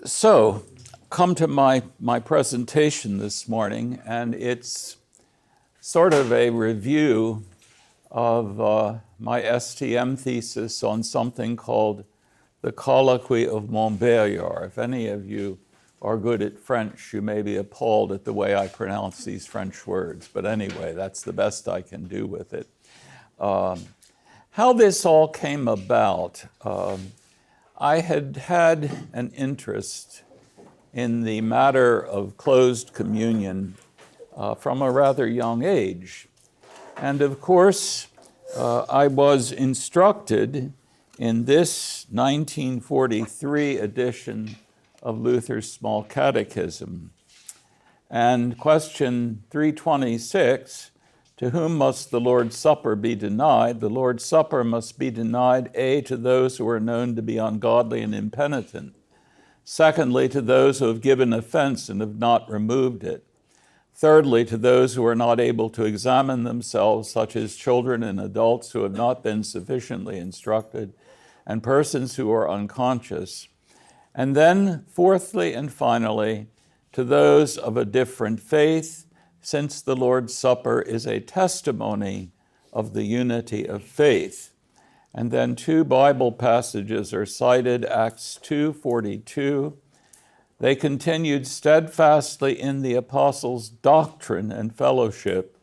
So, come to my presentation this morning, and it's sort of a review of my STM thesis on something called the Colloquy of Montbeliard. If any of you are good at French, you may be appalled at the way I pronounce these French words, but anyway, that's the best I can do with it. How this all came about, I had had an interest in the matter of closed communion from a rather young age. And of course, I was instructed in this 1943 edition of Luther's Small Catechism. And question 326, to whom must the Lord's Supper be denied? The Lord's Supper must be denied, A, to those who are known to be ungodly and impenitent. Secondly, to those who have given offense and have not removed it. Thirdly, to those who are not able to examine themselves, such as children and adults who have not been sufficiently instructed, and persons who are unconscious. And then, fourthly and finally, to those of a different faith, since the Lord's Supper is a testimony of the unity of faith. And then two Bible passages are cited, Acts 2:42. They continued steadfastly in the apostles' doctrine and fellowship,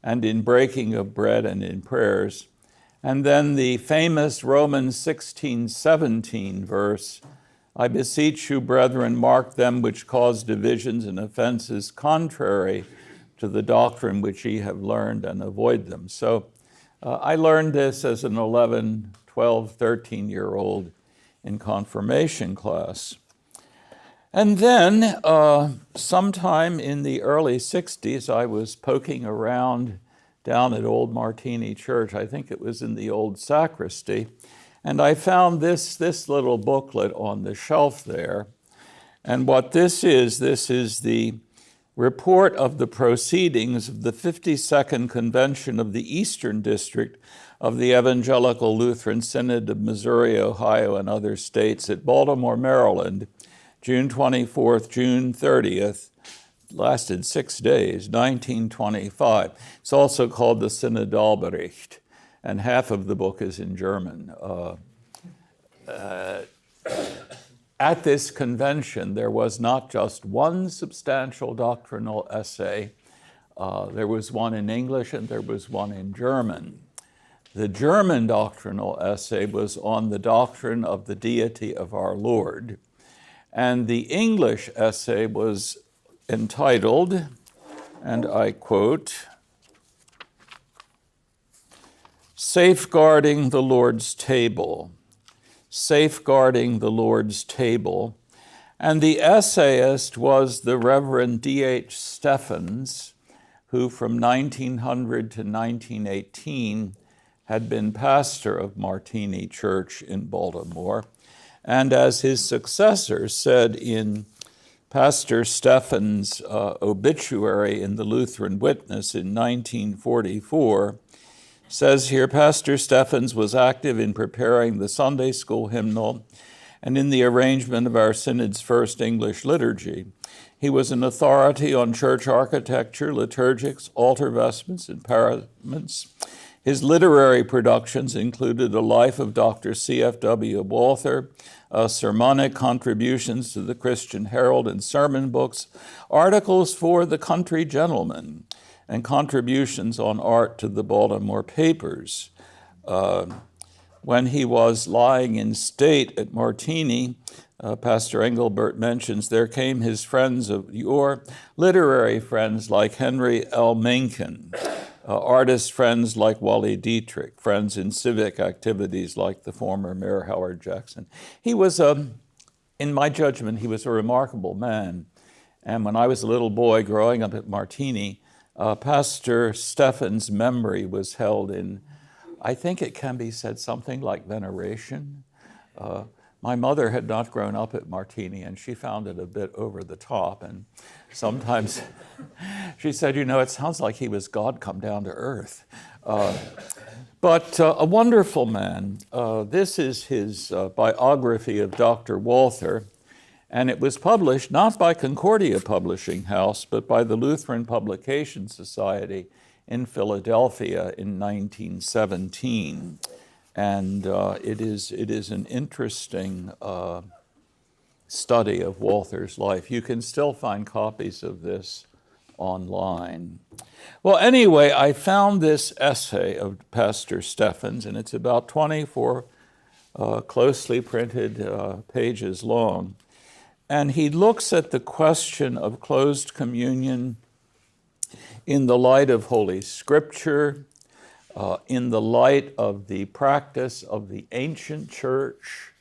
and in breaking of bread and in prayers. And then the famous Romans 16:17 verse, I beseech you, brethren, mark them which cause divisions and offenses contrary to the doctrine which ye have learned, and avoid them. So I learned this as an 11, 12, 13-year-old in confirmation class. And then sometime in the early 60s, I was poking around down at Old Martini Church. I think it was in the old sacristy. And I found this little booklet on the shelf there. And what this is the report of the proceedings of the 52nd Convention of the Eastern District of the Evangelical Lutheran Synod of Missouri, Ohio, and other states at Baltimore, Maryland, June 24th, June 30th, lasted 6 days, 1925. It's also called the Synodalbericht, and half of the book is in German. At this convention, there was not just one substantial doctrinal essay. There was one in English and there was one in German. The German doctrinal essay was on the doctrine of the deity of our Lord. And the English essay was entitled, and I quote, Safeguarding the Lord's Table. Safeguarding the Lord's Table. And the essayist was the Reverend D.H. Steffens, who from 1900 to 1918 had been pastor of Martini Church in Baltimore. And as his successor said in Pastor Steffens' obituary in the Lutheran Witness in 1944, says here, Pastor Steffens was active in preparing the Sunday school hymnal and in the arrangement of our synod's first English liturgy. He was an authority on church architecture, liturgics, altar vestments, and paraments. His literary productions included a life of Dr. C.F.W. Walther, sermonic contributions to the Christian Herald and sermon books, articles for the Country Gentleman, and contributions on art to the Baltimore papers. When he was lying in state at Martini, Pastor Engelbert mentions, there came his friends of your literary friends like Henry L. Mencken, artist friends like Wally Dietrich, friends in civic activities like the former Mayor Howard Jackson. He was, in my judgment, he was a remarkable man. And when I was a little boy growing up at Martini, Pastor Steffens' memory was held in, I think it can be said, something like veneration. My mother had not grown up at Martini, and she found it a bit over the top. And sometimes she said, you know, it sounds like he was God come down to earth. But a wonderful man. This is his biography of Dr. Walther. And it was published not by Concordia Publishing House, but by the Lutheran Publication Society in Philadelphia in 1917. And it is an interesting study of Walther's life. You can still find copies of this online. Well, anyway, I found this essay of Pastor Steffens, and it's about 24 closely printed pages long. And he looks at the question of closed communion in the light of Holy Scripture, in the light of the practice of the ancient church,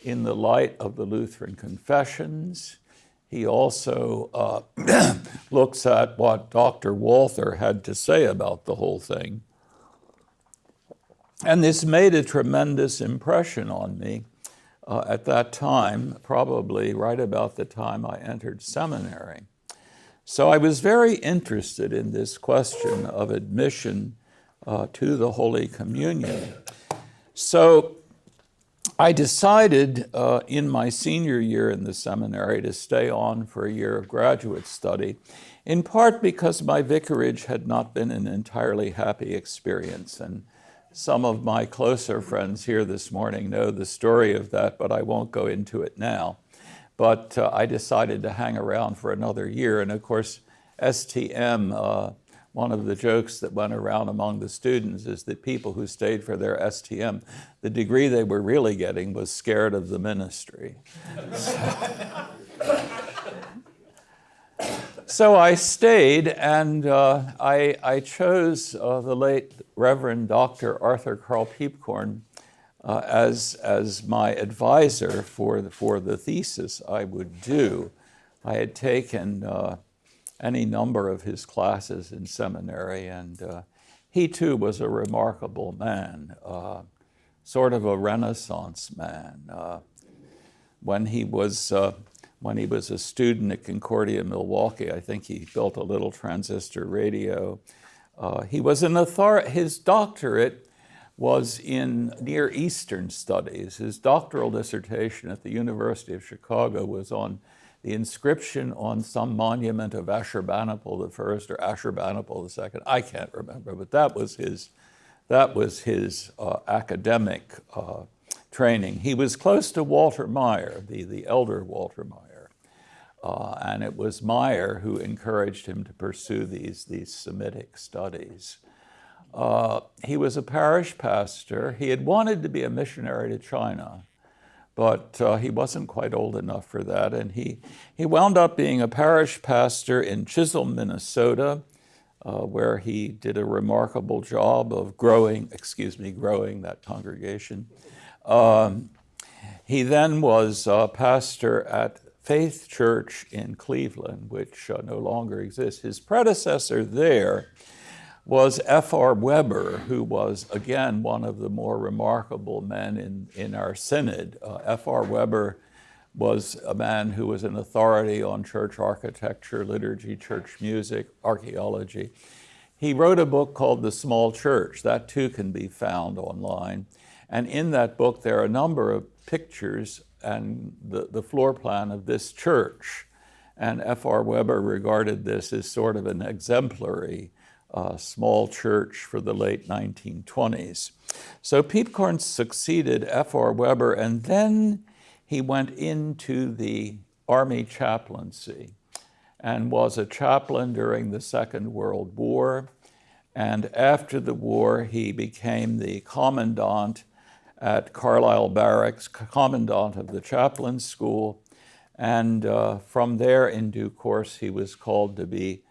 in the light of the Lutheran confessions. He also looks at what Dr. Walther had to say about the whole thing. And this made a tremendous impression on me at that time, probably right about the time I entered seminary. So I was very interested in this question of admission to the Holy Communion. So I decided in my senior year in the seminary to stay on for a year of graduate study, in part because my vicarage had not been an entirely happy experience. And some of my closer friends here this morning know the story of that, but I won't go into it now. But I decided to hang around for another year. And of course, STM, one of the jokes that went around among the students is that people who stayed for their STM, the degree they were really getting was scared of the ministry. So I stayed, and I chose the late Reverend Dr. Arthur Carl Piepkorn as my advisor for the thesis I would do. I had taken any number of his classes in seminary, and he too was a remarkable man, sort of a Renaissance man. When he was a student at Concordia, Milwaukee, I think he built a little transistor radio. He was an authority. His doctorate was in Near Eastern studies. His doctoral dissertation at the University of Chicago was on the inscription on some monument of Ashurbanipal I or Ashurbanipal II. I can't remember, but that was his academic training. He was close to Walter Maier, the elder Walter Maier, and it was Maier who encouraged him to pursue these Semitic studies. He was a parish pastor. He had wanted to be a missionary to China, but he wasn't quite old enough for that. And he wound up being a parish pastor in Chisholm, Minnesota, where he did a remarkable job of growing that congregation. He then was a pastor at Faith Church in Cleveland, which no longer exists. His predecessor there was F.R. Weber, who was, again, one of the more remarkable men in our synod. F.R. Weber was a man who was an authority on church architecture, liturgy, church music, archaeology. He wrote a book called The Small Church. That too can be found online. And in that book, there are a number of pictures and the floor plan of this church. And F.R. Weber regarded this as sort of an exemplary small church for the late 1920s. So Piepkorn succeeded F.R. Weber, and then he went into the Army chaplaincy and was a chaplain during the Second World War. And after the war, he became the commandant at Carlisle Barracks, commandant of the chaplain school. And from there, in due course, he was called to be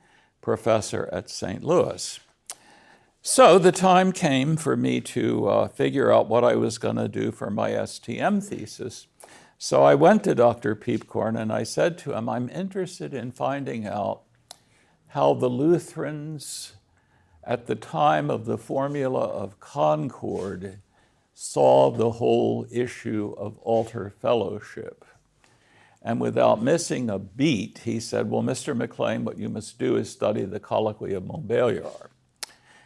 professor at St. Louis. So the time came for me to figure out what I was going to do for my STM thesis. So I went to Dr. Piepkorn and I said to him, I'm interested in finding out how the Lutherans at the time of the Formula of Concord saw the whole issue of altar fellowship. And without missing a beat, he said, well, Mr. McClean, what you must do is study the Colloquy of Montbeliard.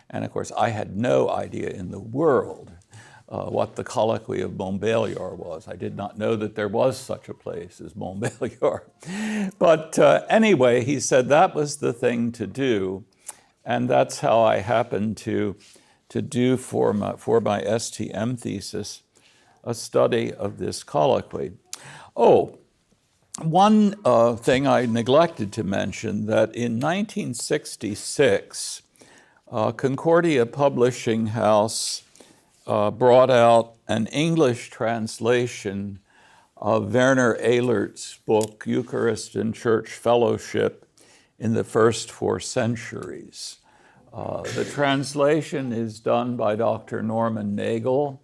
And of course, I had no idea in the world what the Colloquy of Montbeliard was. I did not know that there was such a place as Montbeliard. But anyway, he said that was the thing to do, and that's how I happened to do for my STM thesis a study of this colloquy. Oh, one thing I neglected to mention, that in 1966, Concordia Publishing House brought out an English translation of Werner Ehlert's book, Eucharist and Church Fellowship in the First 4 Centuries. The translation is done by Dr. Norman Nagel.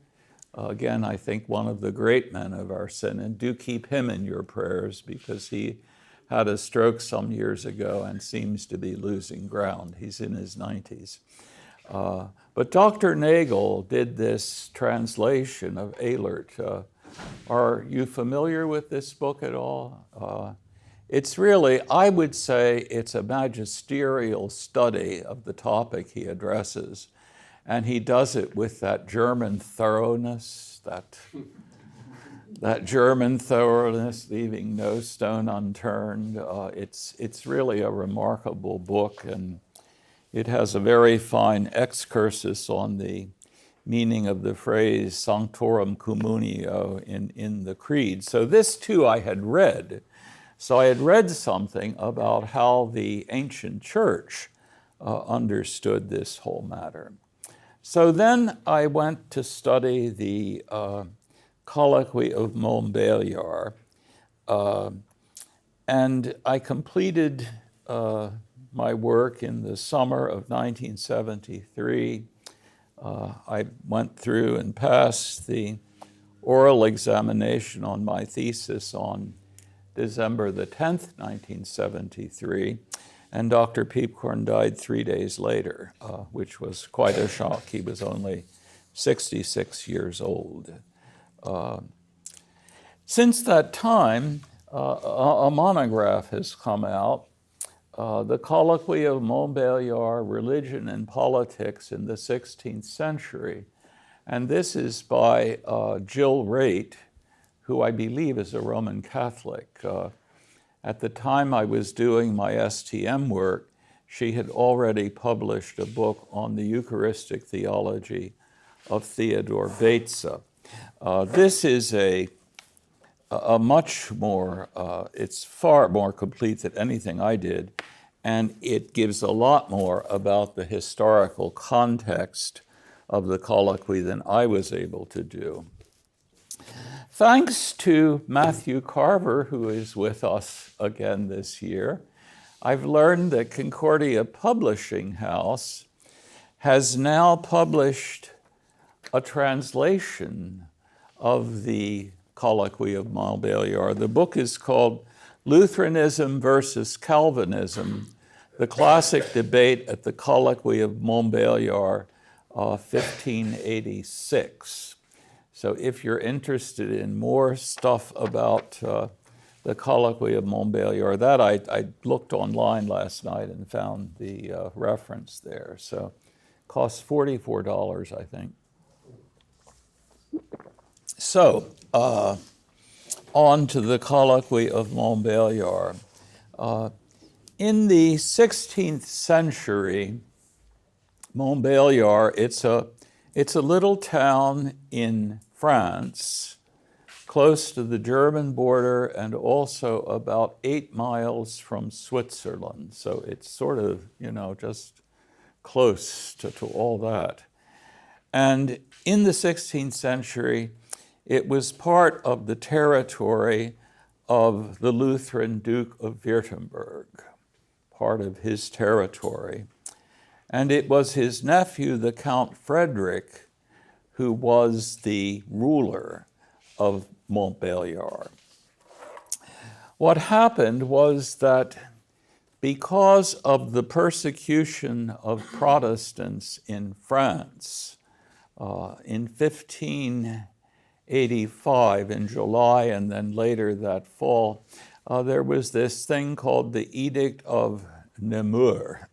Again, I think one of the great men of our synod. Do keep him in your prayers, because he had a stroke some years ago and seems to be losing ground. He's in his 90s. But Dr. Nagel did this translation of Ehlert. Are you familiar with this book at all? It's really, I would say, it's a magisterial study of the topic he addresses. And he does it with that German thoroughness, that German thoroughness, leaving no stone unturned. It's really a remarkable book, and it has a very fine excursus on the meaning of the phrase Sanctorum Communio in the Creed. So this too I had read. So I had read something about how the ancient church understood this whole matter. So then I went to study the Colloquy of Montbeliard, and I completed my work in the summer of 1973. I went through and passed the oral examination on my thesis on December the 10th, 1973. And Dr. Peepcorn died 3 days later, which was quite a shock. He was only 66 years old. Since that time, a monograph has come out, The Colloquy of Montbeliard, Religion and Politics in the 16th Century. And this is by Jill Raitt, who I believe is a Roman Catholic. At the time I was doing my STM work, she had already published a book on the Eucharistic theology of Theodore Beza. This is a much more, it's far more complete than anything I did, and it gives a lot more about the historical context of the colloquy than I was able to do. Thanks to Matthew Carver, who is with us again this year, I've learned that Concordia Publishing House has now published a translation of the Colloquy of Montbeliard. The book is called Lutheranism versus Calvinism, the Classic Debate at the Colloquy of Montbeliard, 1586. So if you're interested in more stuff about the Colloquy of Montbeliard, that I looked online last night and found the reference there. So it costs $44, I think. So on to the Colloquy of Montbeliard. In the 16th century, Montbeliard, it's a little town in France, close to the German border and also about 8 miles from Switzerland. So it's sort of, just close to all that. And in the 16th century, it was part of the territory of the Lutheran Duke of Württemberg, part of his territory. And it was his nephew, the Count Frederick, who was the ruler of Montbeliard. What happened was that because of the persecution of Protestants in France, in 1585, in July, and then later that fall, there was this thing called the Edict of Nemours,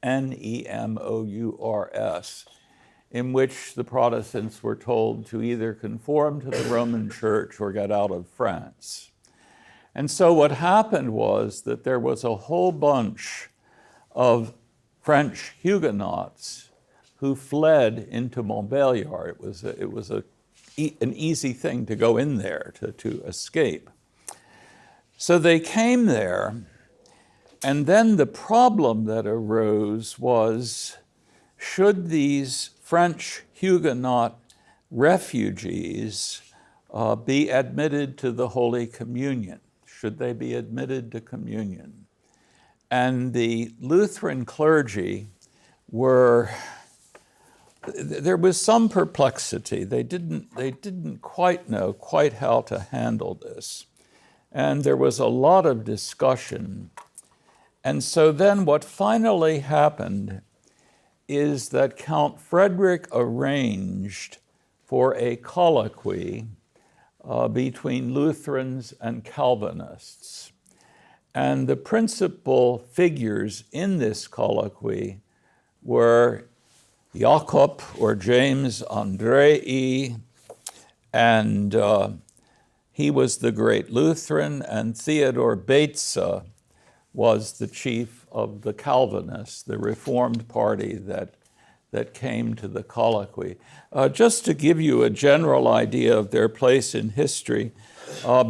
Nemours. in which the Protestants were told to either conform to the Roman Church or get out of France. And so what happened was that there was a whole bunch of French Huguenots who fled into Montbeliard. It was an easy thing to go in there, to escape. So they came there, and then the problem that arose was, should these French Huguenot refugees be admitted to the Holy Communion? Should they be admitted to communion? And the Lutheran clergy there was some perplexity. They didn't quite know how to handle this. And there was a lot of discussion. And so then what finally happened is that Count Frederick arranged for a colloquy between Lutherans and Calvinists. And the principal figures in this colloquy were Jacob or James Andrei, and he was the great Lutheran, and Theodore Beza was the chief of the Calvinists, the Reformed party that came to the colloquy. Just to give you a general idea of their place in history,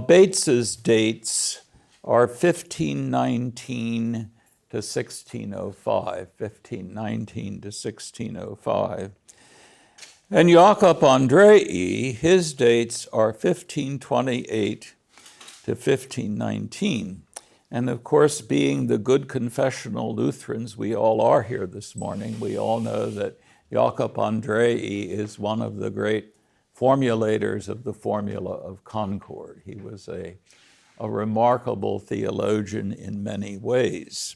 Beza's dates are 1519 to 1605, 1519 to 1605. And Jacob Andrei, his dates are 1528 to 1519. And of course, being the good confessional Lutherans we all are here this morning, we all know that Jacob Andrei is one of the great formulators of the formula of concord. He was a remarkable theologian in many ways.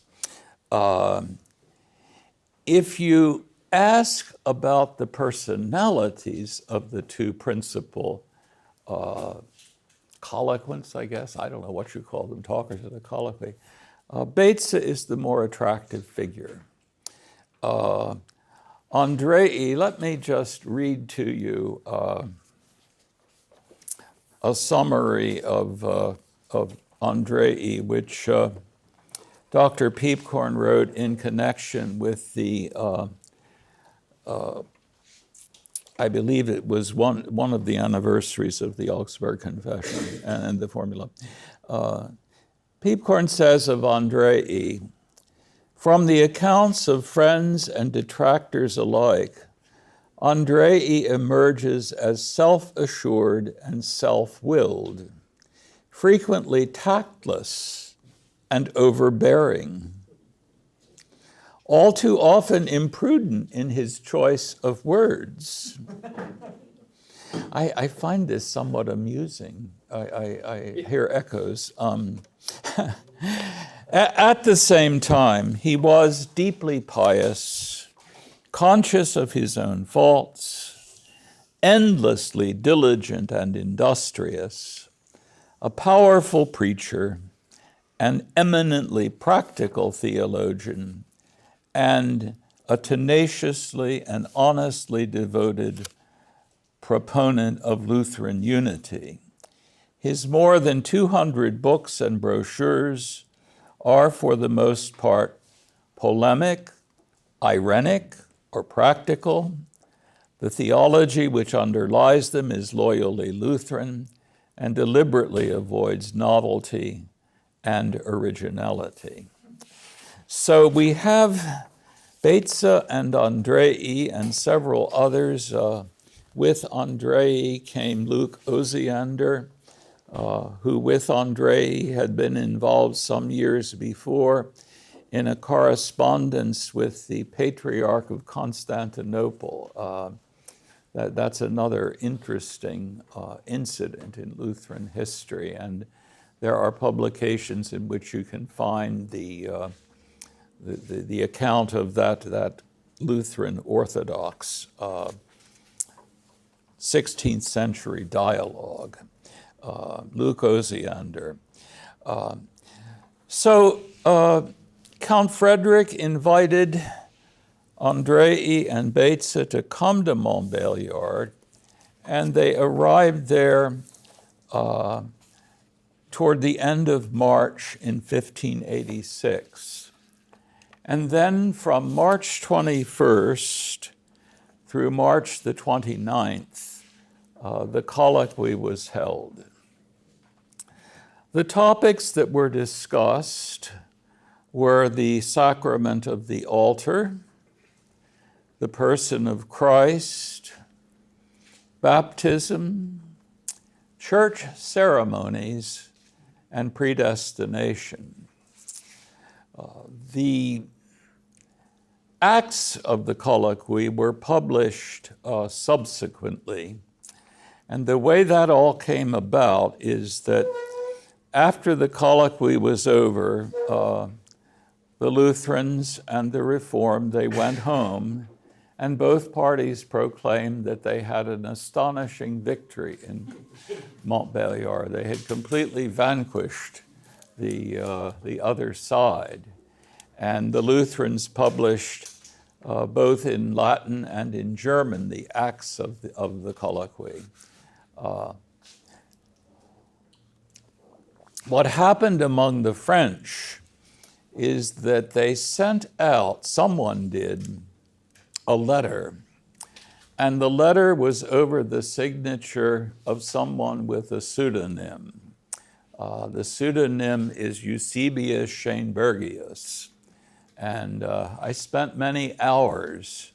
If you ask about the personalities of the two principal colloquents, I guess, I don't know what you call them, talkers of the colloquy, Beza is the more attractive figure. Andrei, let me just read to you a summary of Andrei, which Dr. Peepcorn wrote in connection with the, I believe it was one of the anniversaries of the Augsburg Confession and the formula. Peepcorn says of Andrei, from the accounts of friends and detractors alike, Andrei emerges as self-assured and self-willed, frequently tactless and overbearing, all too often imprudent in his choice of words. I find this somewhat amusing. I hear echoes. At the same time, he was deeply pious, conscious of his own faults, endlessly diligent and industrious, a powerful preacher, an eminently practical theologian, and a tenaciously and honestly devoted proponent of Lutheran unity. His more than 200 books and brochures are, for the most part, polemic, irenic, or practical. The theology which underlies them is loyally Lutheran and deliberately avoids novelty and originality. So we have Beza and Andrei and several others. With Andrei came Luke Osiander, who with Andrei had been involved some years before in a correspondence with the Patriarch of Constantinople. That's another interesting incident in Lutheran history, and there are publications in which you can find the account of that Lutheran Orthodox 16th century dialogue, Luke Osiander. So Count Frederick invited Andrei and Beza to come to Montbeliard, and they arrived there toward the end of March in 1586. And then from March 21st through March the 29th, the colloquy was held. The topics that were discussed were the sacrament of the altar, the person of Christ, baptism, church ceremonies, and predestination. The acts of the colloquy were published subsequently, and the way that all came about is that after the colloquy was over, the Lutherans and the Reformed, they went home, and both parties proclaimed that they had an astonishing victory in Montbeliard. They had completely vanquished the other side. And the Lutherans published both in Latin and in German the acts of the colloquy. What happened among the French is that they sent out, someone did, a letter, and the letter was over the signature of someone with a pseudonym. The pseudonym is Eusebius Scheinbergius, and I spent many hours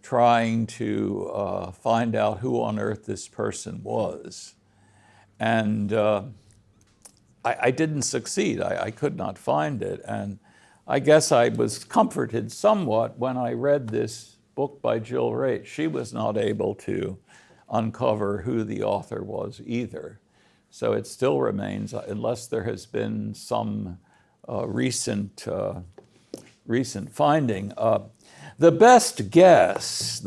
trying to find out who on earth this person was. And I didn't succeed. I could not find it. And I guess I was comforted somewhat when I read this book by Jill Raitt. She was not able to uncover who the author was either. So it still remains, unless there has been some recent finding. The best guess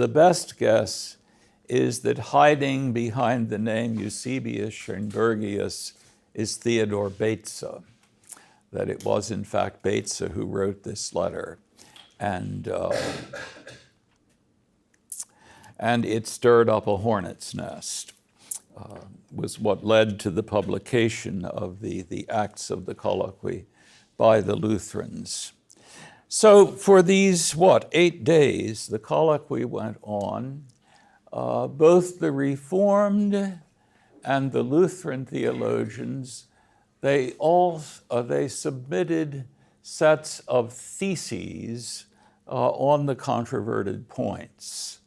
is that hiding behind the name Eusebius Scheinbergius is Theodor Beza, that it was in fact Beza who wrote this letter. And it stirred up a hornet's nest, was what led to the publication of the Acts of the Colloquy by the Lutherans. So for these, 8 days, the colloquy went on. Both the Reformed and the Lutheran theologians, they submitted sets of theses on the controverted points.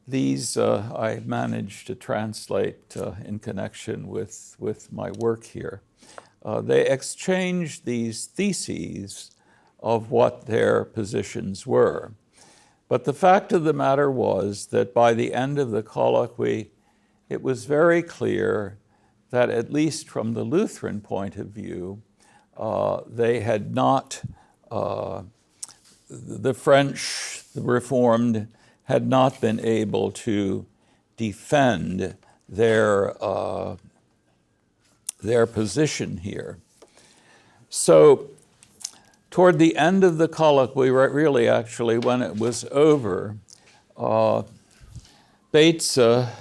These I managed to translate in connection with my work here. They exchanged these theses of what their positions were. But the fact of the matter was that by the end of the colloquy, it was very clear that, at least from the Lutheran point of view, they had not, the French, the Reformed, had not been able to defend their position here. So toward the end of the colloquy, really actually when it was over, Beza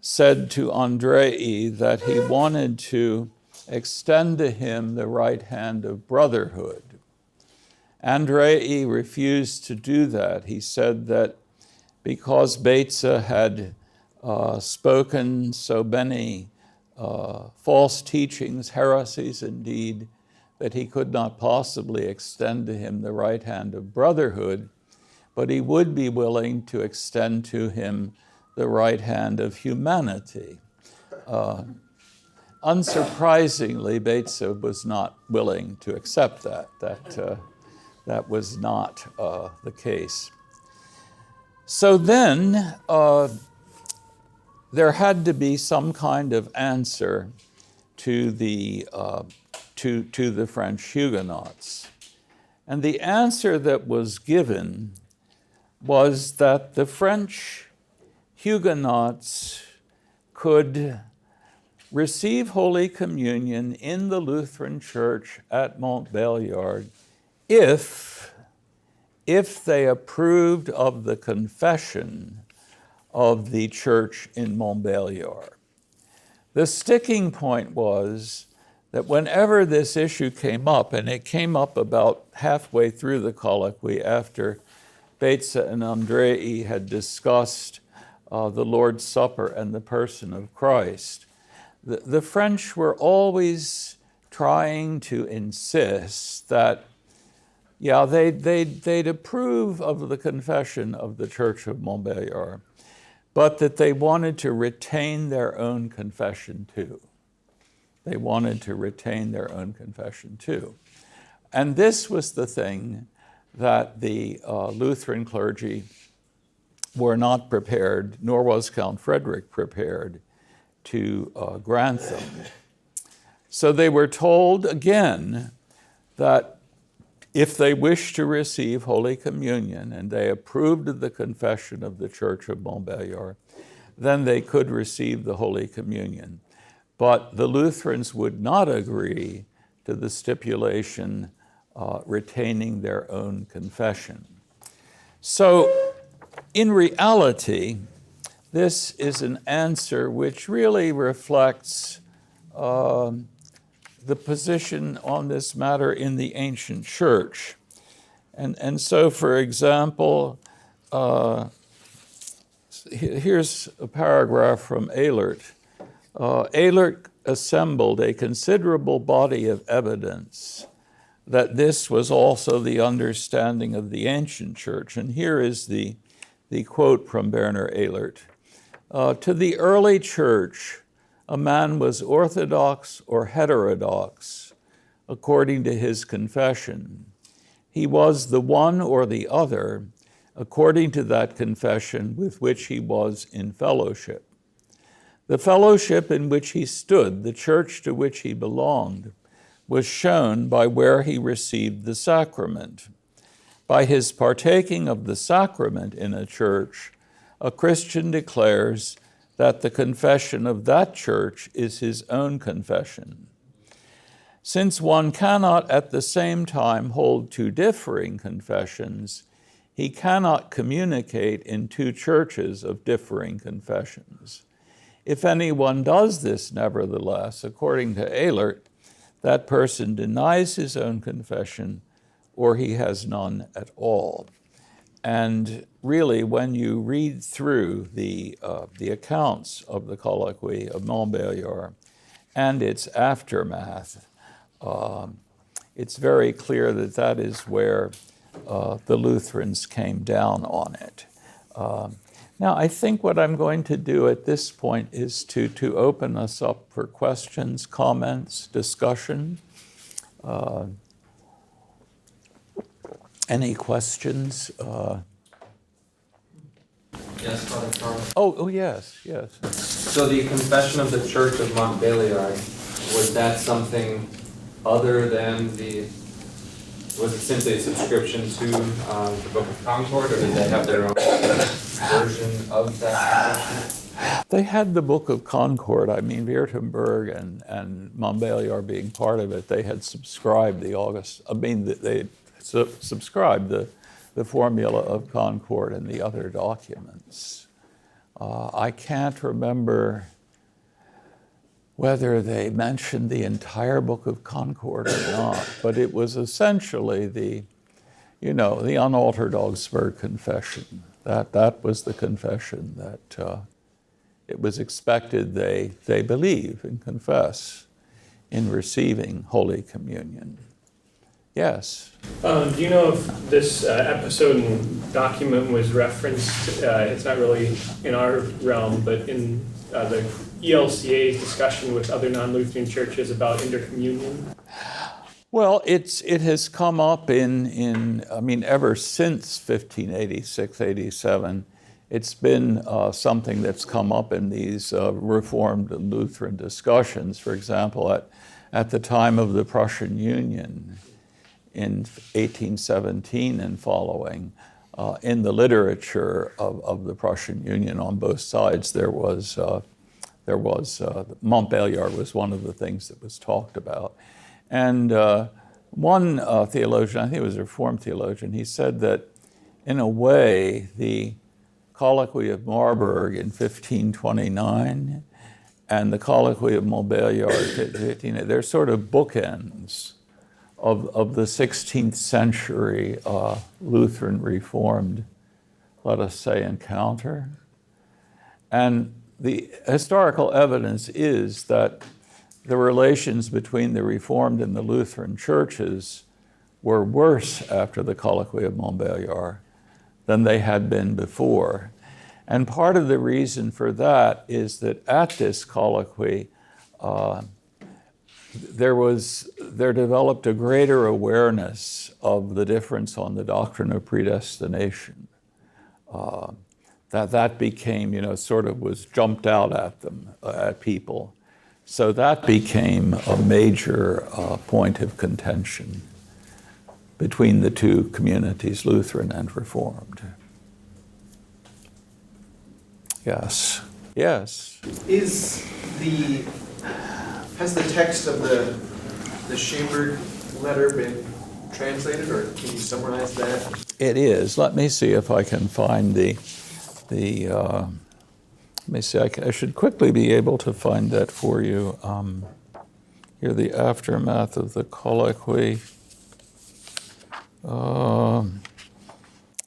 said to Andrei that he wanted to extend to him the right hand of brotherhood. Andrei refused to do that. He said that because Beza had spoken so many false teachings, heresies indeed, that he could not possibly extend to him the right hand of brotherhood, but he would be willing to extend to him the right hand of humanity. Unsurprisingly, Beza was not willing to accept that. That was not the case. So then there had to be some kind of answer to the French Huguenots. And the answer that was given was that the French Huguenots could receive Holy Communion in the Lutheran Church at Montbeliard if if they approved of the confession of the church in Montbeliard. The sticking point was that whenever this issue came up, and it came up about halfway through the colloquy after Beza and Andrei had discussed the Lord's Supper and the person of Christ, the French were always trying to insist that, yeah, they'd approve of the confession of the Church of Montbeliard, but that they wanted to retain their own confession too. They wanted to retain their own confession too. And this was the thing that the Lutheran clergy were not prepared, nor was Count Frederick prepared to grant them. So they were told again that if they wished to receive Holy Communion and they approved of the confession of the Church of Montbeliard, then they could receive the Holy Communion. But the Lutherans would not agree to the stipulation retaining their own confession. So in reality, this is an answer which really reflects the position on this matter in the ancient church. And so, for example, here's a paragraph from Ehlert. Ehlert assembled a considerable body of evidence that this was also the understanding of the ancient church. And here is the quote from Werner Ehlert. To the early church, a man was orthodox or heterodox according to his confession. He was the one or the other according to that confession with which he was in fellowship. The fellowship in which he stood, the church to which he belonged, was shown by where he received the sacrament. By his partaking of the sacrament in a church, a Christian declares that the confession of that church is his own confession. Since one cannot at the same time hold two differing confessions, he cannot communicate in two churches of differing confessions. If anyone does this, nevertheless, according to Ehlert, that person denies his own confession or he has none at all. And really, when you read through the accounts of the Colloquy of Montbeliard and its aftermath, it's very clear that that is where the Lutherans came down on it. Now, I think what I'm going to do at this point is to open us up for questions, comments, discussion. Any questions? Yes, Father Charles. Oh, yes. So the confession of the Church of Montbeliard, was that something other than was it simply a subscription to the Book of Concord, or did they have their own version of that confession? They had the Book of Concord. I mean, Württemberg and Montbeliard being part of it, they had subscribed they subscribed the formula of Concord and the other documents. I can't remember whether they mentioned the entire Book of Concord or not, but it was essentially the unaltered Augsburg Confession. That was the confession that it was expected they believe and confess in receiving Holy Communion. Yes? Do you know if this episode and document was referenced? It's not really in our realm, but in the ELCA's discussion with other non-Lutheran churches about intercommunion? Well, it has come up ever since 1586, 87. It's been something that's come up in these Reformed Lutheran discussions. For example, at the time of the Prussian Union in 1817 and following, in the literature of the Prussian Union on both sides, there was Montbeliard was one of the things that was talked about. And one theologian, I think it was a Reformed theologian, he said that in a way, the Colloquy of Marburg in 1529 and the Colloquy of Montbeliard in 15, they're sort of bookends of the 16th century Lutheran Reformed, let us say, encounter. And the historical evidence is that the relations between the Reformed and the Lutheran churches were worse after the Colloquy of Montbeliard than they had been before. And part of the reason for that is that at this colloquy, there developed a greater awareness of the difference on the doctrine of predestination. That became, sort of was jumped out at them, at people. So that became a major point of contention between the two communities, Lutheran and Reformed. Yes. Yes. Has the text of the Schaberg letter been translated, or can you summarize that? It is. Let me see if I can find let me see, I should quickly be able to find that for you. Here, the aftermath of the colloquy.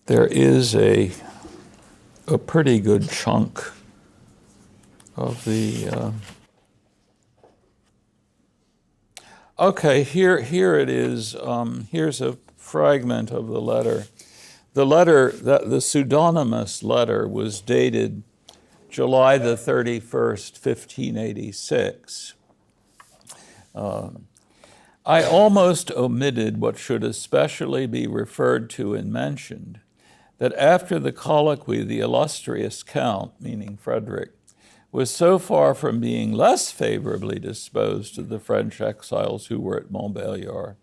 There is a pretty good chunk of the. Okay, here it is. Here's a fragment of the letter. The pseudonymous letter was dated July the 31st, 1586. I almost omitted what should especially be referred to and mentioned, that after the colloquy, the illustrious Count, meaning Frederick, was so far from being less favorably disposed to the French exiles who were at Montbeliard,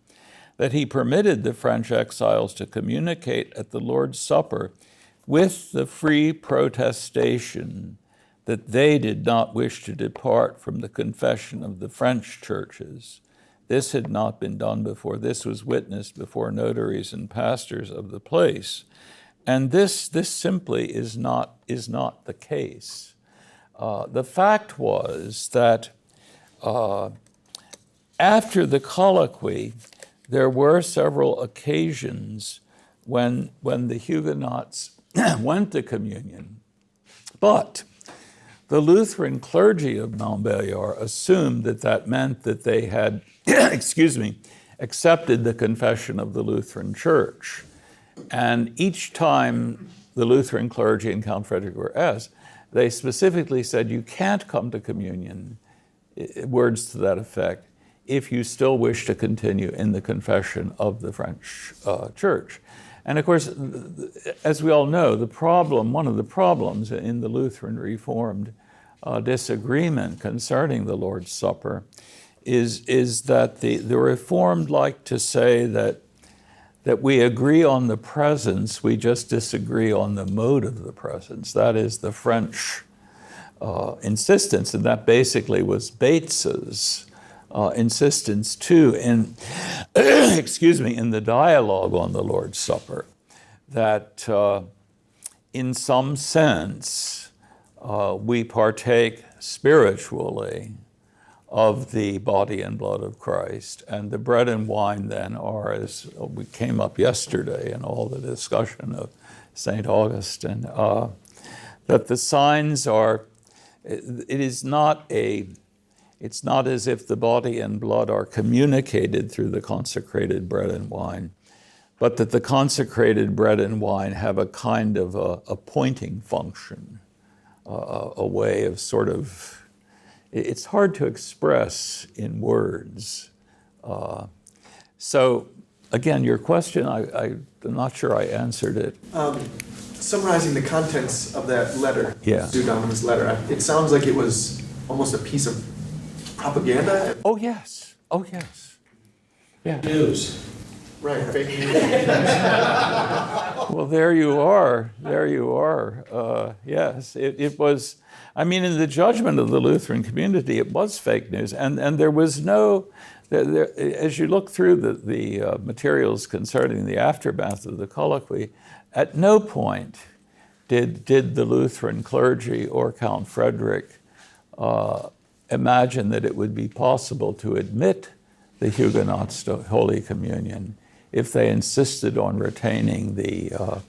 that he permitted the French exiles to communicate at the Lord's Supper with the free protestation that they did not wish to depart from the confession of the French churches. This had not been done before. This was witnessed before notaries and pastors of the place. And this simply is not the case. The fact was that after the colloquy, there were several occasions when the Huguenots went to communion, but the Lutheran clergy of Montbeliard assumed that meant that they had, accepted the confession of the Lutheran Church. And each time the Lutheran clergy and Count Frederick were asked, they specifically said, you can't come to communion, words to that effect, if you still wish to continue in the confession of the French Church. And of course, as we all know, one of the problems in the Lutheran Reformed disagreement concerning the Lord's Supper is that the Reformed like to say that we agree on the presence, we just disagree on the mode of the presence. That is the French insistence, and that basically was Bates's insistence too in, in the dialogue on the Lord's Supper, that in some sense we partake spiritually of the body and blood of Christ. And the bread and wine then are, as we came up yesterday in all the discussion of St. Augustine, that the signs are, it's not as if the body and blood are communicated through the consecrated bread and wine, but that the consecrated bread and wine have a kind of a pointing function, a way of sort of, it's hard to express in words. So again, your question, I'm not sure I answered it. Summarizing the contents of that letter, Yeah. pseudonymous letter, it sounds like it was almost a piece of propaganda. Oh yes. Yeah. News. Right, fake news. Well, there you are. Yes, it was, in the judgment of the Lutheran community, it was fake news. And there was no, as you look through the materials concerning the aftermath of the colloquy, At no point did the Lutheran clergy or Count Frederick imagine that it would be possible to admit the Huguenots to Holy Communion if they insisted on retaining the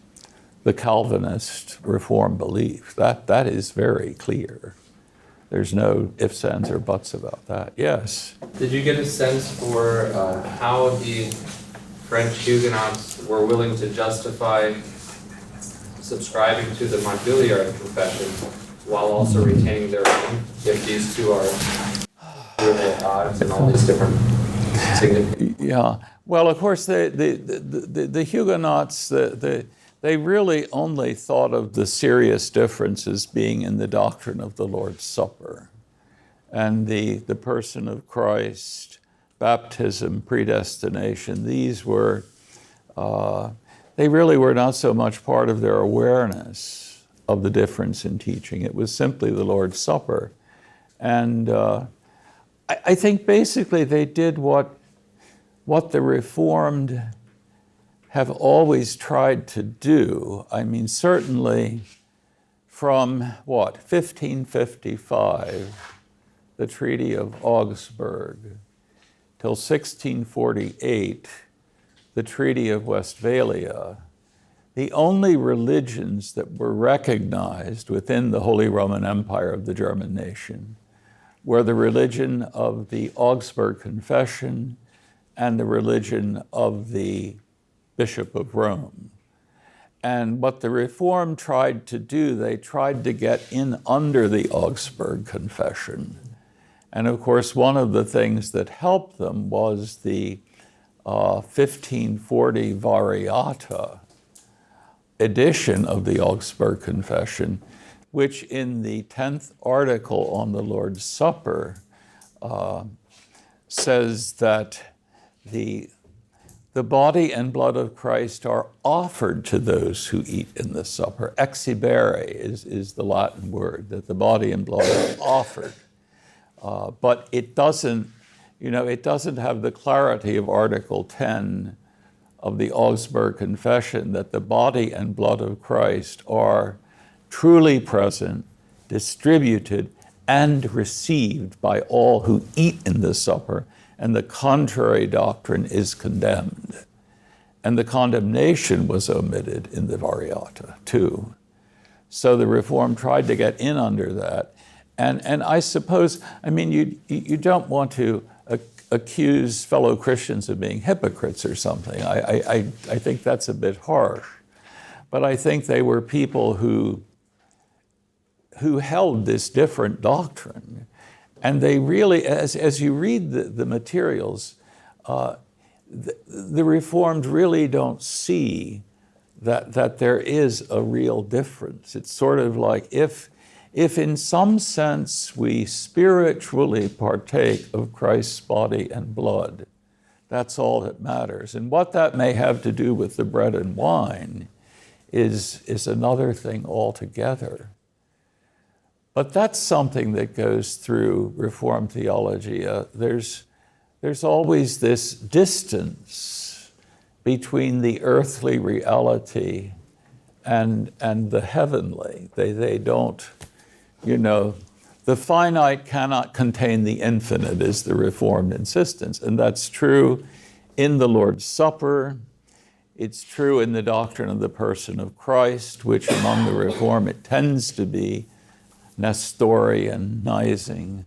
Calvinist Reformed belief. That is very clear. There's no ifs, ands, or buts about that. Yes? Did you get a sense for how the French Huguenots were willing to justify subscribing to the Montbeliard Confession while also retaining their own, if these two are really at odds and all these different significant? Yeah. Well, of course, the Huguenots, they really only thought of the serious differences being in the doctrine of the Lord's Supper and the person of Christ, baptism, predestination. These were, they really were not so much part of their awareness of the difference in teaching. It was simply the Lord's Supper. And I think basically they did what the Reformed have always tried to do. I mean, certainly from 1555, the Treaty of Augsburg, till 1648, the Treaty of Westphalia, the only religions that were recognized within the Holy Roman Empire of the German nation were the religion of the Augsburg Confession and the religion of the Bishop of Rome. And what the Reformed tried to do, they tried to get in under the Augsburg Confession. And of course, one of the things that helped them was the 1540 Variata edition of the Augsburg Confession, which in the 10th article on the Lord's Supper says that the body and blood of Christ are offered to those who eat in the supper. Exhibere is the Latin word, that the body and blood are offered. But it doesn't have the clarity of Article 10 of the Augsburg Confession, that the body and blood of Christ are truly present, distributed, and received by all who eat in the supper, and the contrary doctrine is condemned. And the condemnation was omitted in the Variata, too. So the Reformed tried to get in under that. And I suppose, I mean, you don't want to accuse fellow Christians of being hypocrites or something. I think that's a bit harsh. But I think they were people who held this different doctrine. And they really, as you read the materials, the Reformed really don't see that there is a real difference. It's sort of like if in some sense we spiritually partake of Christ's body and blood, that's all that matters. And what that may have to do with the bread and wine is another thing altogether. But that's something that goes through Reformed theology. There's always this distance between the earthly reality and the heavenly. They don't, the finite cannot contain the infinite is the Reformed insistence. And that's true in the Lord's Supper. It's true in the doctrine of the person of Christ, which among the Reformed it tends to be Nestorianizing.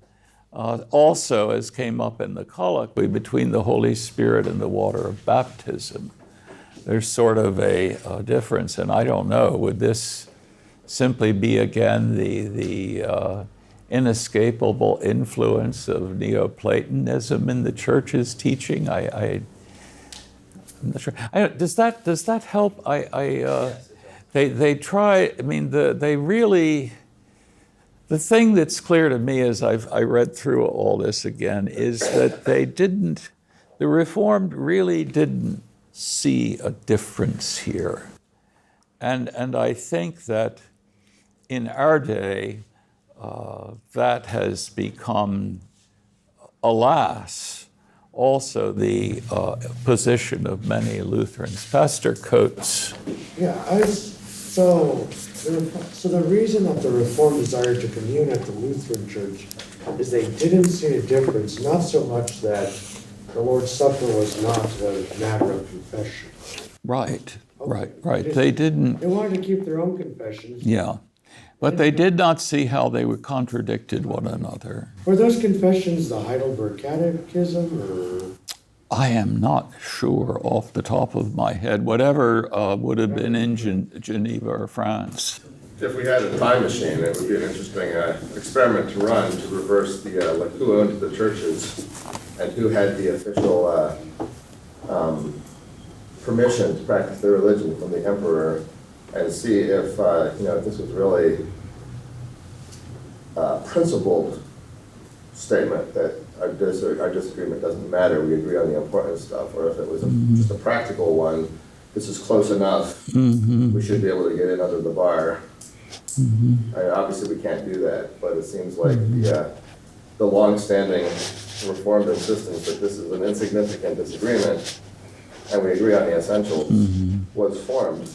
Also, as came up in the colloquy, between the Holy Spirit and the water of baptism, there's sort of a difference. And I don't know, would this simply be again the inescapable influence of Neoplatonism in the church's teaching? I'm not sure. Does that help? They try. I mean, they really. The thing that's clear to me as I read through all this again is that the Reformed really didn't see a difference here. And I think that in our day, that has become, alas, also the position of many Lutherans. Pastor Coates. Yeah, so the reason that the Reformed desired to commune at the Lutheran Church is they didn't see a difference, not so much that the Lord's Supper was not a matter of confession. Right. They They didn't, They wanted to keep their own confessions. yeah. But they did not see how they were contradicted one another. Were those confessions the Heidelberg Catechism, or? I am not sure off the top of my head. Whatever would have been in Geneva or France. If we had a time machine, it would be an interesting experiment to run to reverse the like who owned the churches and who had the official permission to practice their religion from the emperor, and see if if this was really a principled statement that our disagreement doesn't matter, we agree on the important stuff, or if it was just a practical one, this is close enough, we should be able to get in under the bar. Obviously, we can't do that, but it seems like the long-standing Reformed insistence that this is an insignificant disagreement, and we agree on the essentials, was formed,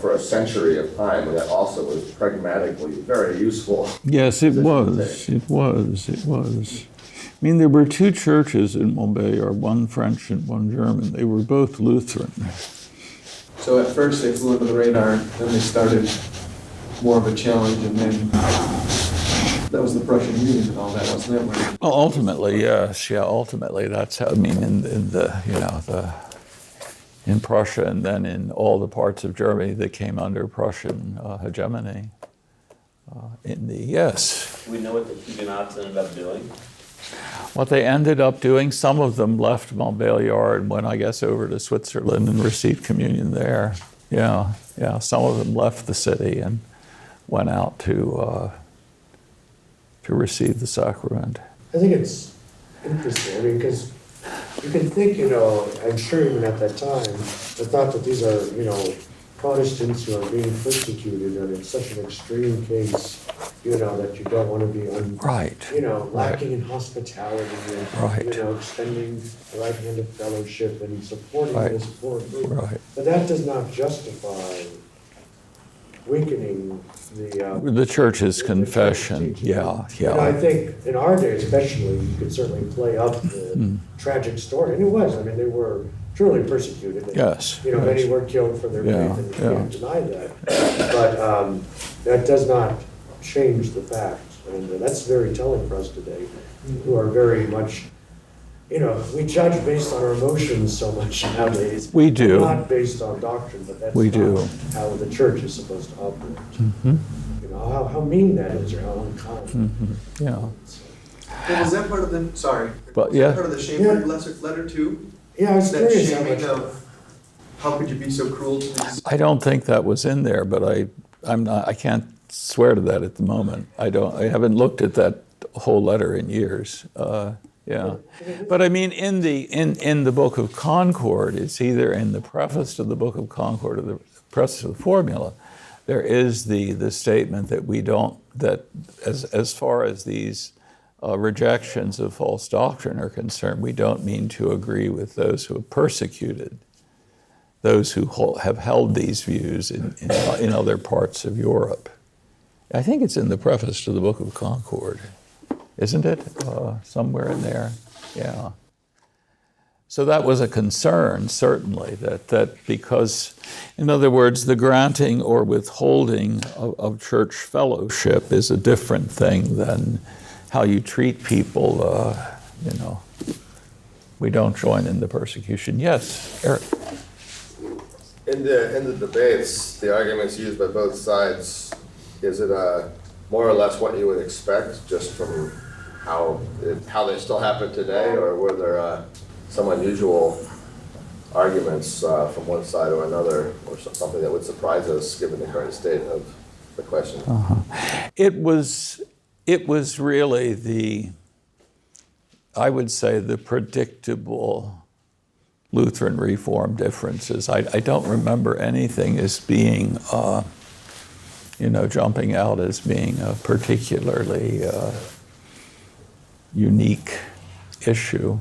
for a century of time, and that also was pragmatically very useful. Yes, it was. It was. I mean, there were two churches in Montbeliard, one French and one German. They were both Lutheran. So at first they flew under the radar, then they started more of a challenge, and then that was the Prussian Union and all that, wasn't it? Well, ultimately, yes. Yeah, ultimately, that's how, I mean, in Prussia and then in all the parts of Germany that came under Prussian hegemony. Yes. Do we know what the Huguenots ended up doing? What they ended up doing, some of them left Montbeliard and went, I guess, over to Switzerland and received communion there. Yeah. Some of them left the city and went out to receive the sacrament. I think it's interesting, because you can think, I'm sure even at that time, the thought that these are, Protestants who are being persecuted, and it's such an extreme case, that you don't want to be lacking in hospitality and, extending the right hand of fellowship and supporting this poor group. Right. But that does not justify weakening The church's confession, yeah. I think in our day especially, you could certainly play up the tragic story, and it was. I mean, they were truly persecuted. And, Yes. Many were killed for their faith, and you can't deny that. But that does not change the fact, and that's very telling for us today, who are very much, we judge based on our emotions so much nowadays. We do. Not based on doctrine, but that's We not do. how the church is supposed to operate. How mean that is, or how unkind. Yeah. Well, was that part of the, sorry, But, was yeah. that part of the Chamberlain letter too? Yeah, I was That curious how shaming much. of, how could you be so cruel to these? I don't think that was in there, but I can't swear to that at the moment. I haven't looked at that whole letter in years. But I mean, in the Book of Concord, it's either in the preface to the Book of Concord or the preface to the Formula, there is the statement that we don't, that as far as these rejections of false doctrine are concerned, we don't mean to agree with those who have persecuted those who have held these views in other parts of Europe. I think it's in the preface to the Book of Concord, isn't it? Somewhere in there, yeah. So that was a concern, certainly, that because, in other words, the granting or withholding of church fellowship is a different thing than how you treat people, We don't join in the persecution. Yes, Eric? In the debates, the arguments used by both sides, is it more or less what you would expect, just from how they still happen today, or were there some unusual arguments from one side or another, or something that would surprise us given the current state of the question? It was really I would say the predictable Lutheran Reform differences. I don't remember anything as being, jumping out as being a particularly unique issue.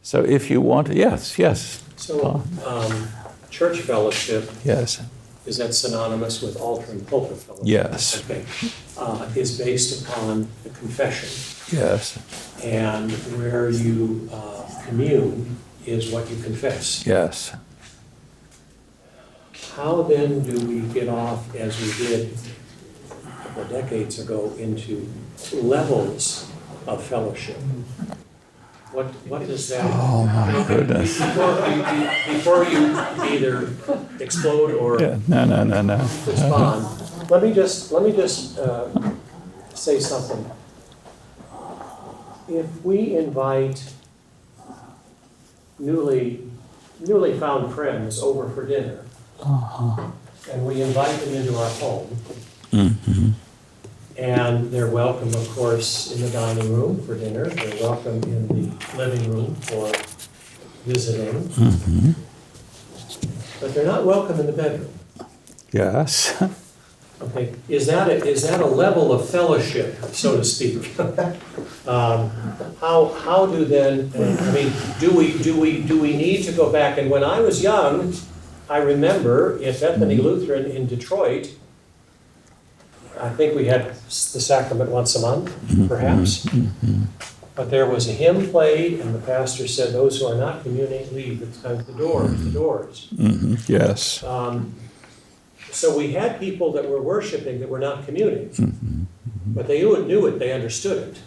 So if you want, yes, So, church fellowship, yes, is that synonymous with altar and pulpit fellowship? yes, Okay. Is based upon the confession, yes, and where you commune is what you confess. yes. How then do we get off, as we did a couple of decades ago, into levels of fellowship? What does that? Oh, my goodness. Before you either explode or Yeah, no. respond, let me just say something. If we invite newly found friends over for dinner, and we invite them into our home, and they're welcome, of course, in the dining room for dinner, they're welcome in the living room for visiting, but they're not welcome in the bedroom. Yes. Okay, is that a level of fellowship, so to speak? How do then, I mean, do we need to go back? And when I was young, I remember at Bethany Lutheran in Detroit, I think we had the sacrament once a month, perhaps. But there was a hymn played, and the pastor said, "Those who are not communing, leave. It's time for the doors." Yes. So we had people that were worshiping that were not communing, but they knew it, they understood it.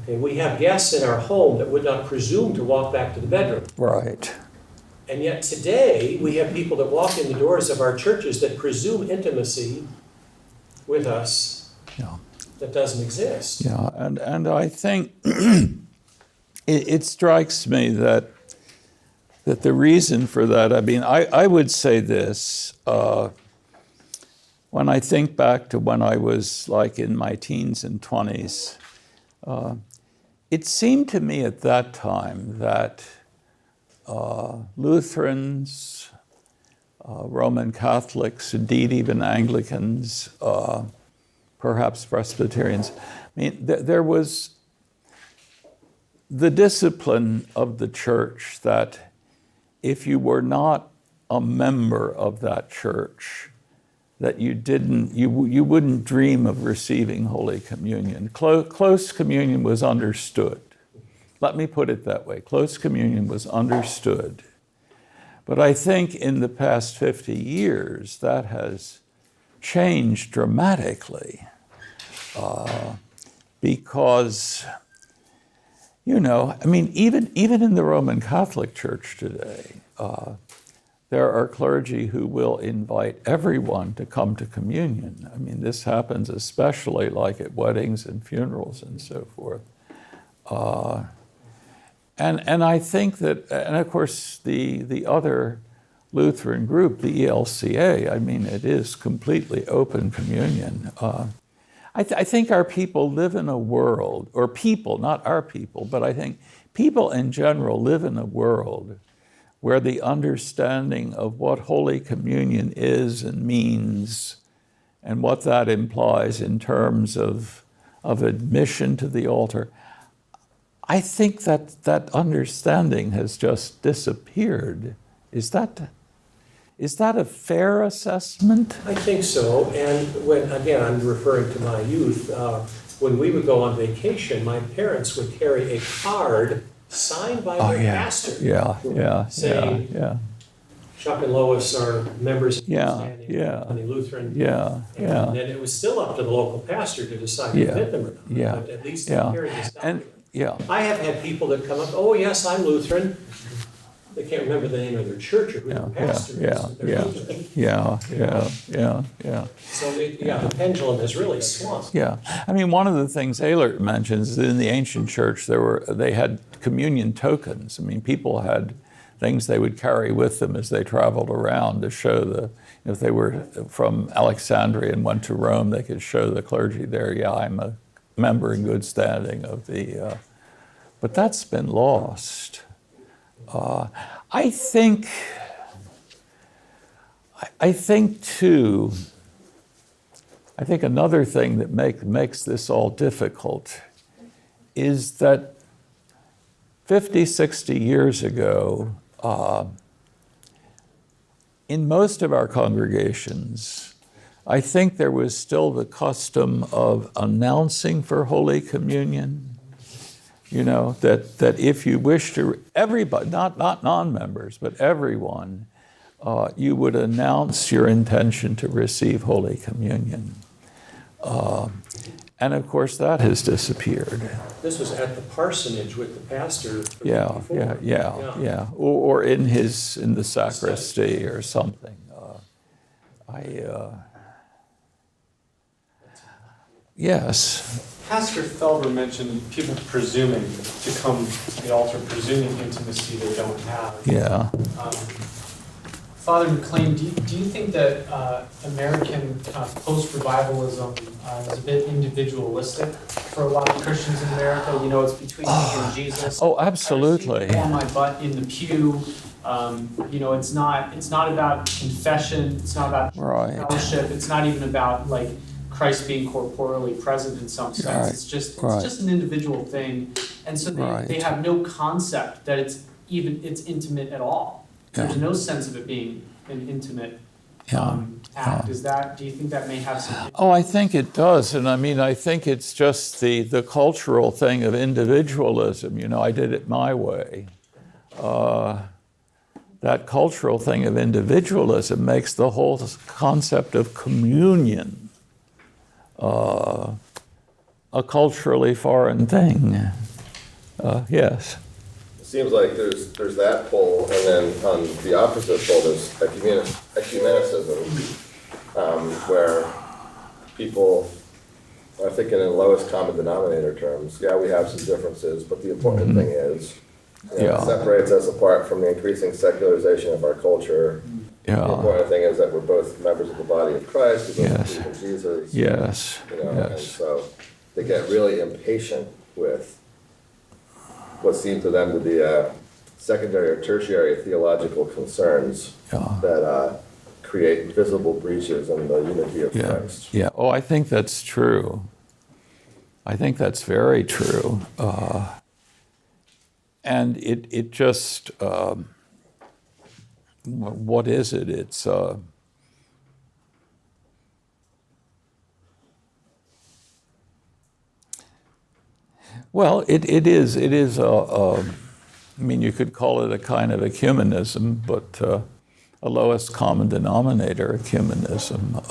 Okay, we have guests in our home that would not presume to walk back to the bedroom. Right. And yet today, we have people that walk in the doors of our churches that presume intimacy with us Yeah. that doesn't exist. Yeah, and I think it strikes me that the reason for that, I mean, I would say this, when I think back to when I was like in my teens and 20s, it seemed to me at that time that Lutherans, Roman Catholics, indeed even Anglicans, perhaps Presbyterians, I mean, there was the discipline of the church that if you were not a member of that church, that you wouldn't dream of receiving Holy Communion. Close communion was understood. Let me put it that way. Close communion was understood. But I think in the past 50 years, that has changed dramatically because, you know, I mean, even in the Roman Catholic Church today, there are clergy who will invite everyone to come to communion. I mean, this happens especially like at weddings and funerals and so forth. And I think that, and of course, the other Lutheran group, the ELCA, I mean, it is completely open communion. I think our people live in a world, or people, not our people, but I think people in general live in a world where the understanding of what Holy Communion is and means and what that implies in terms of admission to the altar, I think that understanding has just disappeared. Is that a fair assessment? I think so, and when, again, I'm referring to my youth, when we would go on vacation, my parents would carry a card signed by their pastor. Saying, Yeah. Chuck and Lois are members of the Lutheran. And then it was still up to the local pastor to decide to admit them or not. But at least they carried this document. I have had people that come up, oh, yes, I'm Lutheran. They can't remember the name of their church or who the pastor is. But they're Lutheran. So the pendulum has really swung. Yeah, I mean, one of the things Ehlert mentions is in the ancient church they had communion tokens. I mean, people had things they would carry with them as they traveled around to show if they were from Alexandria and went to Rome, they could show the clergy there, I'm a member in good standing of the, but that's been lost. I think too, I think another thing that makes this all difficult is that 50, 60 years ago, in most of our congregations, I think there was still the custom of announcing for Holy Communion. You know, that if you wish to, everybody, not non-members, but everyone, you would announce your intention to receive Holy Communion. And of course, that has disappeared. This was at the parsonage with the pastor. Yeah. Or in the sacristy or something. Yes. Pastor Felber mentioned people presuming to come to the altar, presuming intimacy they don't have. Yeah. Father McClean, do you think that American post-revivalism is a bit individualistic for a lot of Christians in America? You know, it's between me and Jesus. Oh, absolutely. I receive on my butt in the pew. You know, it's not about confession. It's not about fellowship. It's not even about like Christ being corporeally present in some sense. Right. It's just an individual thing, and so they have no concept that it's intimate at all. There's no sense of it being an intimate act. Do you think that may have some? Oh, I think it does, and I mean, I think it's just the cultural thing of individualism. You know, I did it my way. That cultural thing of individualism makes the whole concept of communion a culturally foreign thing. Yes. It seems like there's that pole, and then on the opposite pole, there's ecumenicism, where people are thinking in lowest common denominator terms. Yeah, we have some differences, but the important thing is, it separates us apart from the increasing secularization of our culture. The important thing is that we're both members of the body of Christ. We both believe in Jesus. Yes. You know, and so they get really impatient with what seem to them to be secondary or tertiary theological concerns that create visible breaches in the unity of Christ. Yeah. Oh, I think that's true. I think that's very true. And it just, what is it? It's, well, it is, I mean, you could call it a kind of ecumenism, but a lowest common denominator ecumenism.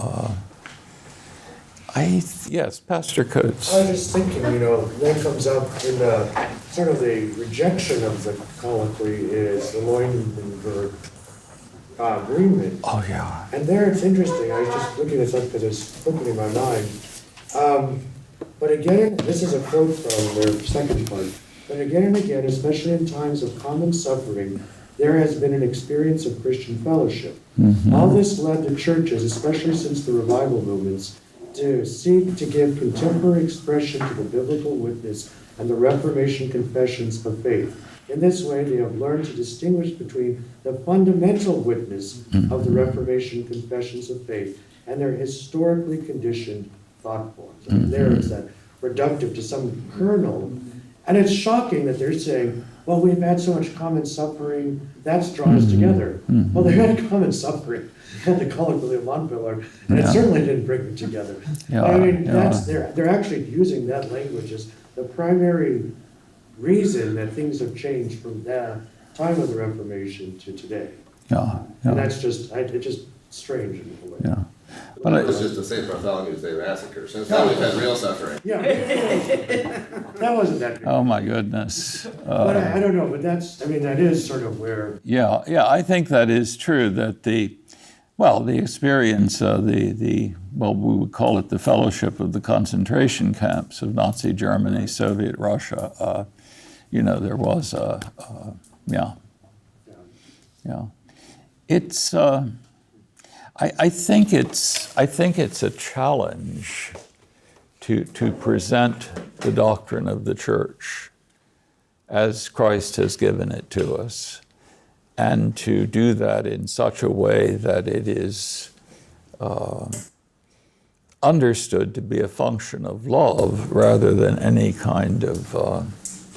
Yes, Pastor Coates. I was just thinking, you know, that comes up in sort of the rejection of the colloquy is the Leuenberg agreement. Oh, yeah. And there it's interesting, I was just looking this up because it's flipping in my mind. But again, this is a quote from their second part. But again and again, especially in times of common suffering, there has been an experience of Christian fellowship. All this led the churches, especially since the revival movements, to seek to give contemporary expression to the biblical witness and the Reformation confessions of faith. In this way, they have learned to distinguish between the fundamental witness of the Reformation confessions of faith and their historically conditioned thought forms. I mean, there is that reductive to some kernel. And it's shocking that they're saying, well, we've had so much common suffering, that's drawn us together. Well, they had common suffering. They had the Colloquy of Montbeliard, and it certainly didn't bring them together. I mean, they're actually using that language as the primary reason that things have changed from that time of the Reformation to today. And that's just, it's just strange in a way. But it was just the St. Bartholomew's Day massacre. Since then, we've had real suffering. Yeah, that wasn't that big. Oh, my goodness. But I don't know, but that's, I mean, that is sort of where. Yeah, I think that is true, that the experience, well, we would call it the fellowship of the concentration camps of Nazi Germany, Soviet Russia, you know, there was It's, I think it's a challenge to present the doctrine of the church as Christ has given it to us, and to do that in such a way that it is understood to be a function of love rather than any kind of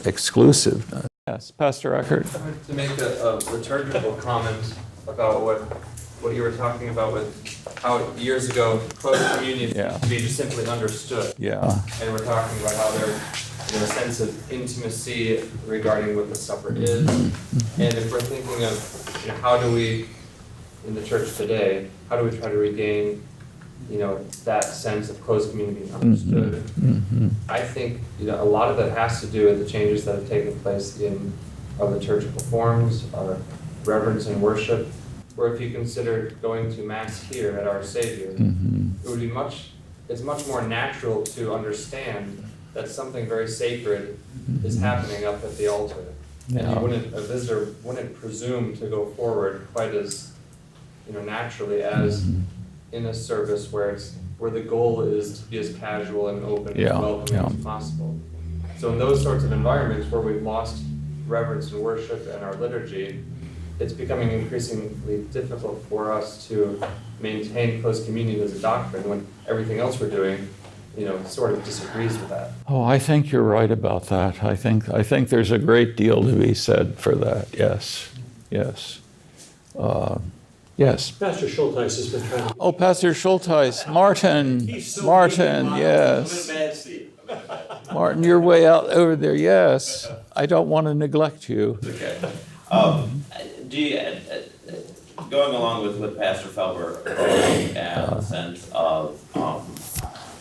exclusiveness. Yes, Pastor Eckert. To make a liturgical comment about what you were talking about with how years ago close communion used to be just simply understood. Yeah. And we're talking about how there's a sense of intimacy regarding what the supper is. And if we're thinking of how do we, in the church today, how do we try to regain that sense of close communion being understood? I think a lot of that has to do with the changes that have taken place in our liturgical forms, our reverence and worship. Or if you consider going to Mass here at Our Savior, it would be it's much more natural to understand that something very sacred is happening up at the altar. Yeah. And a visitor wouldn't presume to go forward quite as naturally as in a service where the goal is to be as casual and open and welcoming as possible. So in those sorts of environments where we've lost reverence and worship and our liturgy, it's becoming increasingly difficult for us to maintain close communion as a doctrine when everything else we're doing, sort of disagrees with that. Oh, I think you're right about that. I think there's a great deal to be said for that. Yes. Yes. Yes. Pastor Schultheis has been trying to. Oh, Pastor Schultheis. Martin. Yes. Martin, you're way out over there. Yes. I don't want to neglect you. Okay. Do you, going along with what Pastor Felber and the sense of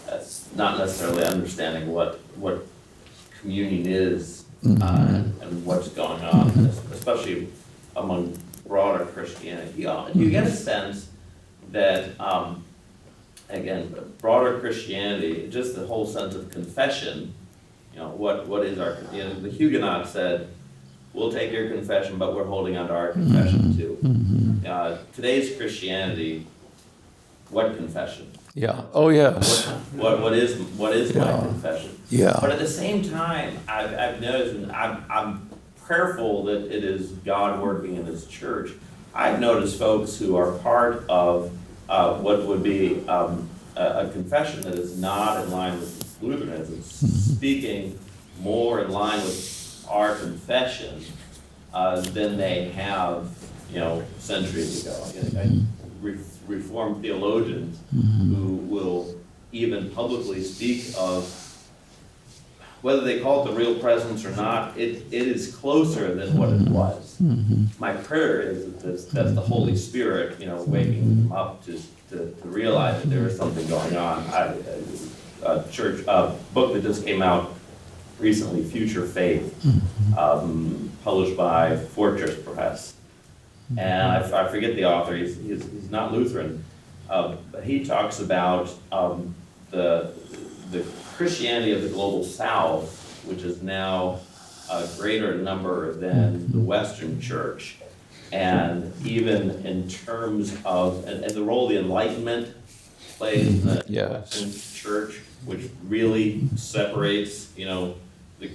that's not necessarily understanding what communion is and what's going on, especially among broader Christianity. Do you get a sense that, again, broader Christianity, just the whole sense of confession, what is our, the Huguenots said, we'll take your confession, but we're holding on to our confession too. Today's Christianity, what confession? Yeah. Oh, yes. What is my confession? Yeah. But at the same time, I've noticed, and I'm prayerful that it is God working in His church. I've noticed folks who are part of what would be a confession that is not in line with Lutheranism, speaking more in line with our confession than they have, centuries ago. Reformed theologians who will even publicly speak of whether they call it the real presence or not, it is closer than what it was. My prayer is that the Holy Spirit, waking them up to realize that there is something going on. A book that just came out recently, Future Faith, published by Fortress Press. And I forget the author, he's not Lutheran, but he talks about the Christianity of the Global South, which is now a greater number than the Western Church. And even in terms of, and the role the Enlightenment plays in the Western Church, which really separates, the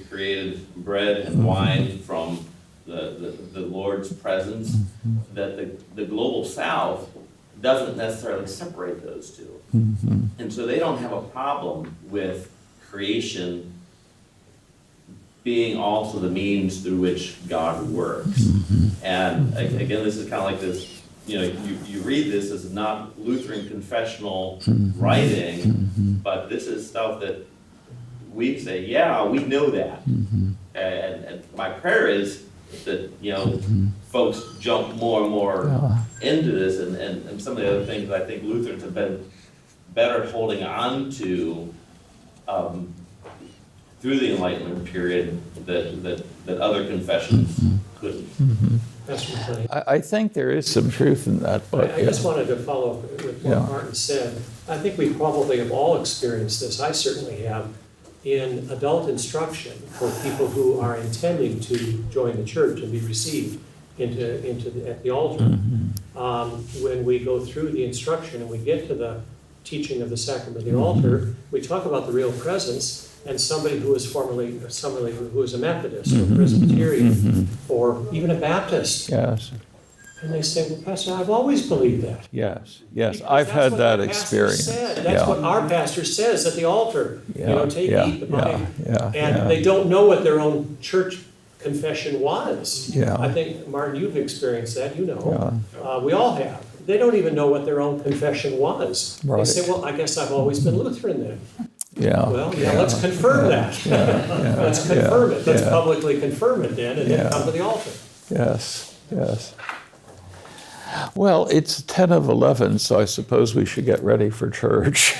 created bread and wine from the Lord's presence, that the Global South doesn't necessarily separate those two. And so they don't have a problem with creation being also the means through which God works. And again, this is kind of like this, you read this as not Lutheran confessional writing, but this is stuff that we say, yeah, we know that. And my prayer is that, folks jump more and more into this, and some of the other things I think Lutherans have been better holding on to through the Enlightenment period that other confessions couldn't. I think there is some truth in that, but I just wanted to follow up with what Martin said. I think we probably have all experienced this. I certainly have. In adult instruction for people who are intending to join the church and be received at the altar. When we go through the instruction and we get to the teaching of the sacrament of the altar, we talk about the real presence, and somebody who is who is a Methodist or Presbyterian or even a Baptist. Yes. And they say, well, Pastor, I've always believed that. Yes. Yes. Because I've had that pastor experience. said. That's what our pastor says at the altar. Take, eat the body. Yeah. And they don't know what their own church confession was. Yeah. I think, Martin, you've experienced that, you know. We all have. They don't even know what their own confession was. They Right. say, well, I guess I've always been Lutheran then. Yeah. Well, yeah, let's confirm that. Let's confirm it. Let's publicly confirm it then, and then come to the altar. Yes, yes. Well, it's 10 of 11, so I suppose we should get ready for church.